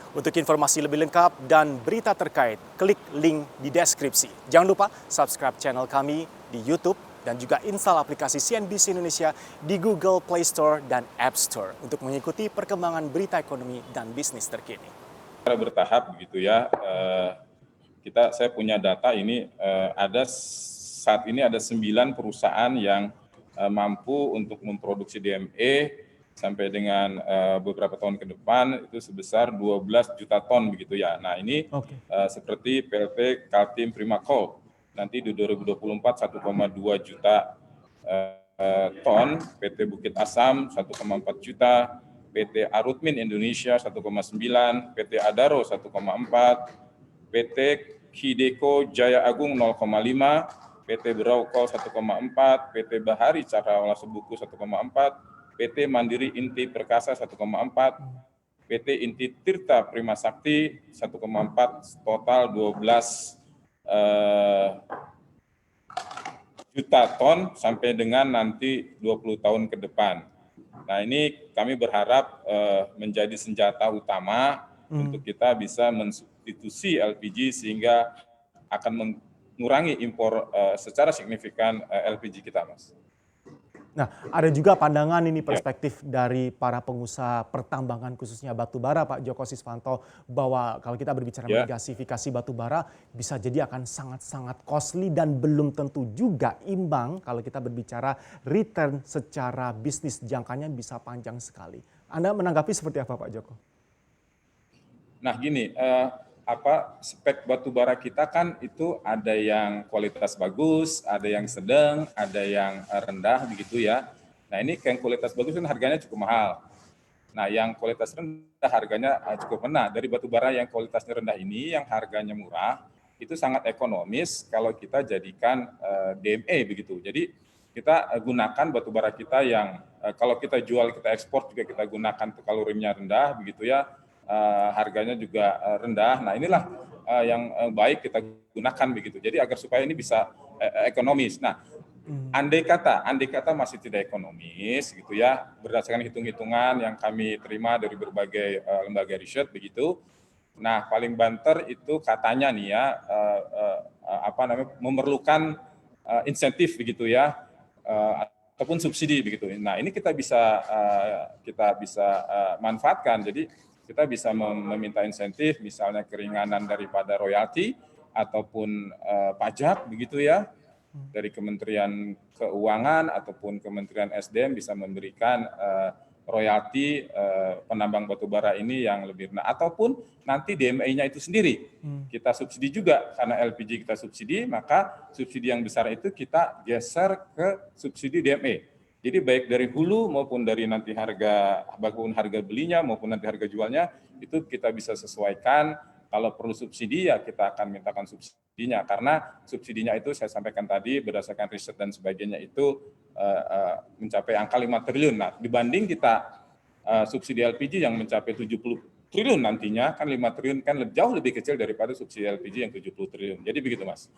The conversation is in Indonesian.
Untuk informasi lebih lengkap dan berita terkait, klik link di deskripsi. Jangan lupa subscribe channel kami di YouTube dan juga install aplikasi CNBC Indonesia di Google Play Store dan App Store untuk mengikuti perkembangan berita ekonomi dan bisnis terkini. Secara bertahap begitu ya, saya punya data ini saat ini ada 9 perusahaan yang mampu untuk memproduksi DME sampai dengan beberapa tahun ke depan itu sebesar 12 juta ton begitu ya. Nah ini seperti PLT Kaltim Primakol nanti di 2024 1,2 juta ton, PT Bukit Asam 1,4 juta, PT Arutmin Indonesia 1,9, PT Adaro 1,4, PT Hideko Jaya Agung 0,5, PT Beraukol 1,4, PT Bahari Cakra Olah Sebuku 1,4, PT Mandiri Inti Perkasa 1,4, PT Inti Tirta Prima Sakti 1,4, total 12 juta ton sampai dengan nanti 20 tahun ke depan. Nah ini kami berharap menjadi senjata utama untuk kita bisa mensubstitusi LPG sehingga akan mengurangi impor secara signifikan LPG kita, Mas. Nah, ada juga pandangan ini perspektif dari para pengusaha pertambangan khususnya batubara, Pak Joko Siswanto, bahwa kalau kita berbicara menggasifikasi batubara bisa jadi akan sangat-sangat costly dan belum tentu juga imbang kalau kita berbicara return secara bisnis, jangkanya bisa panjang sekali. Anda menanggapi seperti apa, Pak Joko? Nah gini, spek batubara kita kan itu ada yang kualitas bagus, ada yang sedang, ada yang rendah begitu ya. Nah ini yang kualitas bagus kan harganya cukup mahal. Nah yang kualitas rendah harganya cukup rendah. Dari batubara yang kualitasnya rendah ini yang harganya murah itu sangat ekonomis kalau kita jadikan DME begitu. Jadi kita gunakan batubara kita yang kalau kita jual, kita ekspor juga kita gunakan kalorinya rendah begitu ya. Harganya juga rendah. Nah inilah yang baik kita gunakan begitu. Jadi agar supaya ini bisa ekonomis. Nah, andai kata masih tidak ekonomis gitu ya, berdasarkan hitung-hitungan yang kami terima dari berbagai lembaga riset begitu. Nah, paling banter itu katanya nih ya memerlukan insentif begitu ya, ataupun subsidi begitu. Nah, ini kita bisa manfaatkan. Jadi kita bisa meminta insentif, misalnya keringanan daripada royalti ataupun pajak begitu ya, dari Kementerian Keuangan ataupun Kementerian SDM bisa memberikan royalti penambang batubara ini yang lebih rendah, ataupun nanti DME-nya itu sendiri kita subsidi juga, karena LPG kita subsidi, maka subsidi yang besar itu kita geser ke subsidi DME. Jadi baik dari hulu maupun dari nanti harga belinya maupun nanti harga jualnya itu kita bisa sesuaikan. Kalau perlu subsidi ya kita akan mintakan subsidinya, karena subsidinya itu saya sampaikan tadi berdasarkan riset dan sebagainya itu mencapai angka 5 triliun. Nah dibanding kita subsidi LPG yang mencapai 70 triliun nantinya, kan 5 triliun kan jauh lebih kecil daripada subsidi LPG yang 70 triliun. Jadi begitu Mas.